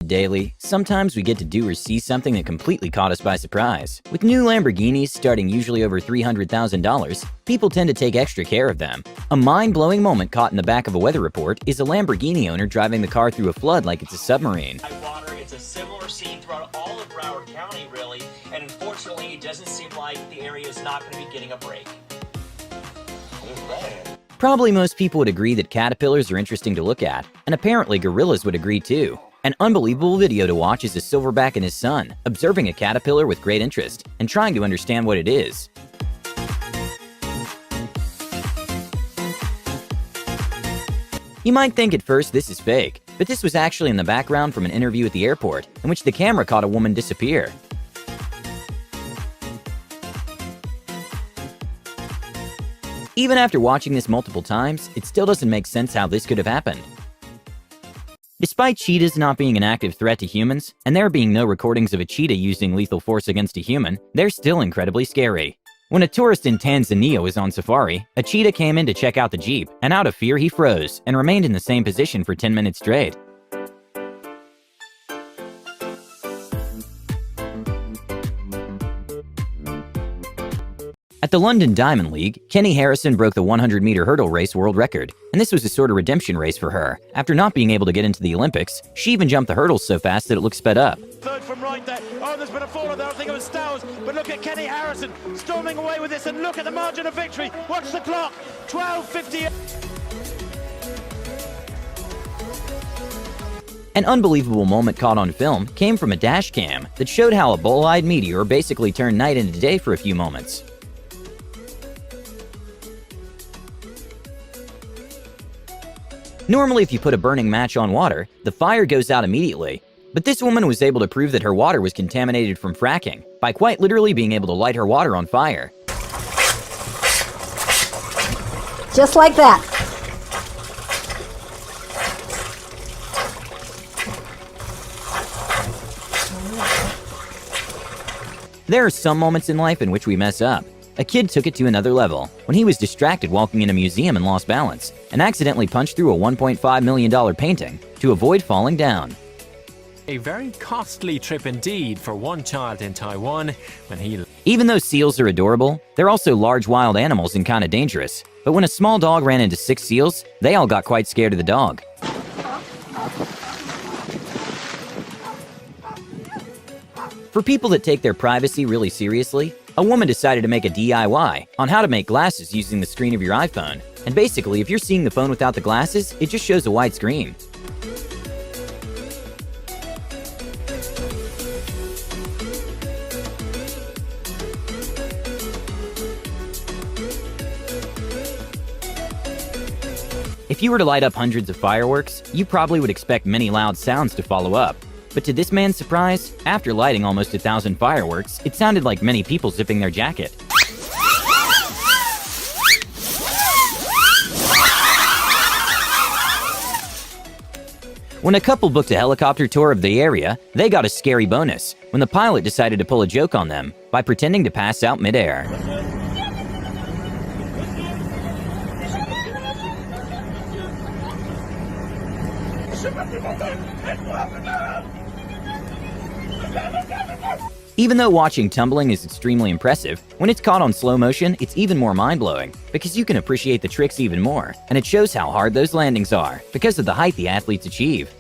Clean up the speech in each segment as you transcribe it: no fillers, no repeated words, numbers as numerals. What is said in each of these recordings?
Daily, sometimes we get to do or see something that completely caught us by surprise. With new Lamborghinis starting usually over $300,000, people tend to take extra care of them. A mind-blowing moment caught in the back of a weather report is a Lamborghini owner driving the car through a flood like it's a submarine. It's a similar scene throughout all of Broward County, really, and unfortunately, it doesn't seem like the area is not going to be getting a break. Probably most people would agree that caterpillars are interesting to look at, and apparently gorillas would agree too. An unbelievable video to watch is a silverback and his son, observing a caterpillar with great interest and trying to understand what it is. You might think at first this is fake, but this was actually in the background from an interview at the airport, in which the camera caught a woman disappear. Even after watching this multiple times, it still doesn't make sense how this could have happened. Despite cheetahs not being an active threat to humans, and there being no recordings of a cheetah using lethal force against a human, they're still incredibly scary. When a tourist in Tanzania was on safari, a cheetah came in to check out the Jeep, and out of fear he froze and remained in the same position for 10 minutes straight. At the London Diamond League, Kenny Harrison broke the 100-meter hurdle race world record, and this was a sort of redemption race for her. After not being able to get into the Olympics, she even jumped the hurdles so fast that it looked sped up. Third from right there. Oh, there's been a fall there. I think it was Stowers. But look at Kenny Harrison storming away with this, and look at the margin of victory. Watch the clock. 12:50. An unbelievable moment caught on film came from a dash cam that showed how a bull-eyed meteor basically turned night into day for a few moments. Normally, if you put a burning match on water, the fire goes out immediately. But this woman was able to prove that her water was contaminated from fracking by quite literally being able to light her water on fire. Just like that. There are some moments in life in which we mess up. A kid took it to another level when he was distracted walking in a museum and lost balance and accidentally punched through a $1.5 million painting to avoid falling down. A very costly trip indeed for one child in Taiwan when he... Even though seals are adorable, they're also large wild animals and kind of dangerous. But when a small dog ran into 6 seals, they all got quite scared of the dog. For people that take their privacy really seriously, a woman decided to make a DIY on how to make glasses using the screen of your iPhone. And basically, if you're seeing the phone without the glasses, it just shows a white screen. If you were to light up hundreds of fireworks, you probably would expect many loud sounds to follow up. But to this man's surprise, after lighting almost 1,000 fireworks, it sounded like many people zipping their jacket. When a couple booked a helicopter tour of the area, they got a scary bonus when the pilot decided to pull a joke on them by pretending to pass out midair. Even though watching tumbling is extremely impressive, when it's caught on slow motion, it's even more mind-blowing because you can appreciate the tricks even more, and it shows how hard those landings are because of the height the athletes achieve.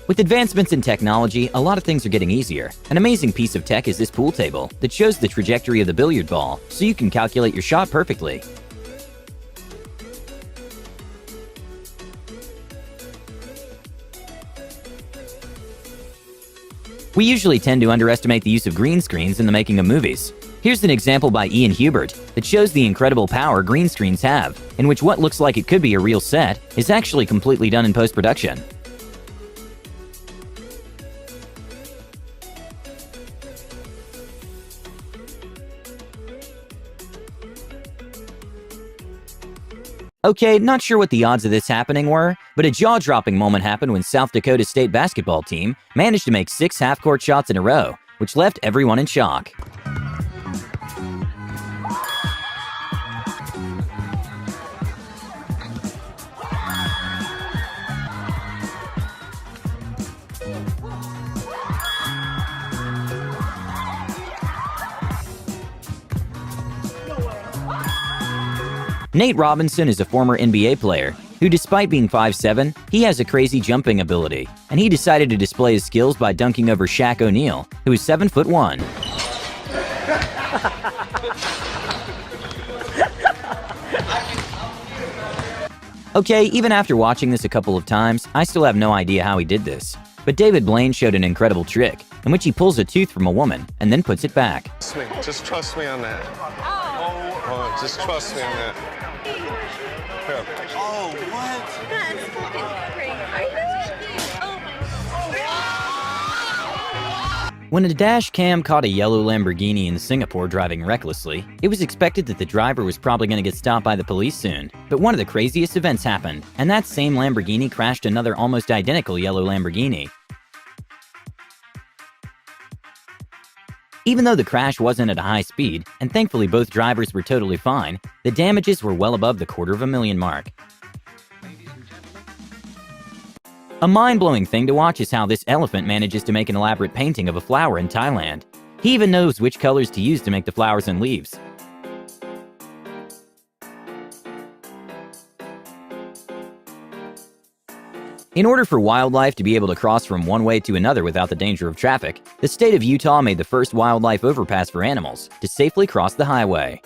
With advancements in technology, a lot of things are getting easier. An amazing piece of tech is this pool table that shows the trajectory of the billiard ball, so you can calculate your shot perfectly. We usually tend to underestimate the use of green screens in the making of movies. Here's an example by Ian Hubert that shows the incredible power green screens have, in which what looks like it could be a real set is actually completely done in post-production. Okay, not sure what the odds of this happening were, but a jaw-dropping moment happened when South Dakota State basketball team managed to make 6 half-court shots in a row, which left everyone in shock. Nate Robinson is a former NBA player who, despite being 5'7", he has a crazy jumping ability, and he decided to display his skills by dunking over Shaq O'Neal, who is 7'1". Okay, even after watching this a couple of times, I still have no idea how he did this. But David Blaine showed an incredible trick, in which he pulls a tooth from a woman and then puts it back. Just trust me on that. Oh, just trust me on that. Here. Oh, what? That's fucking crazy. Are you oh my. When a dash cam caught a yellow Lamborghini in Singapore driving recklessly, it was expected that the driver was probably going to get stopped by the police soon. But one of the craziest events happened, and that same Lamborghini crashed another almost identical yellow Lamborghini. Even though the crash wasn't at a high speed, and thankfully both drivers were totally fine, the damages were well above the $250,000 mark. A mind-blowing thing to watch is how this elephant manages to make an elaborate painting of a flower in Thailand. He even knows which colors to use to make the flowers and leaves. In order for wildlife to be able to cross from one way to another without the danger of traffic, the state of Utah made the first wildlife overpass for animals to safely cross the highway.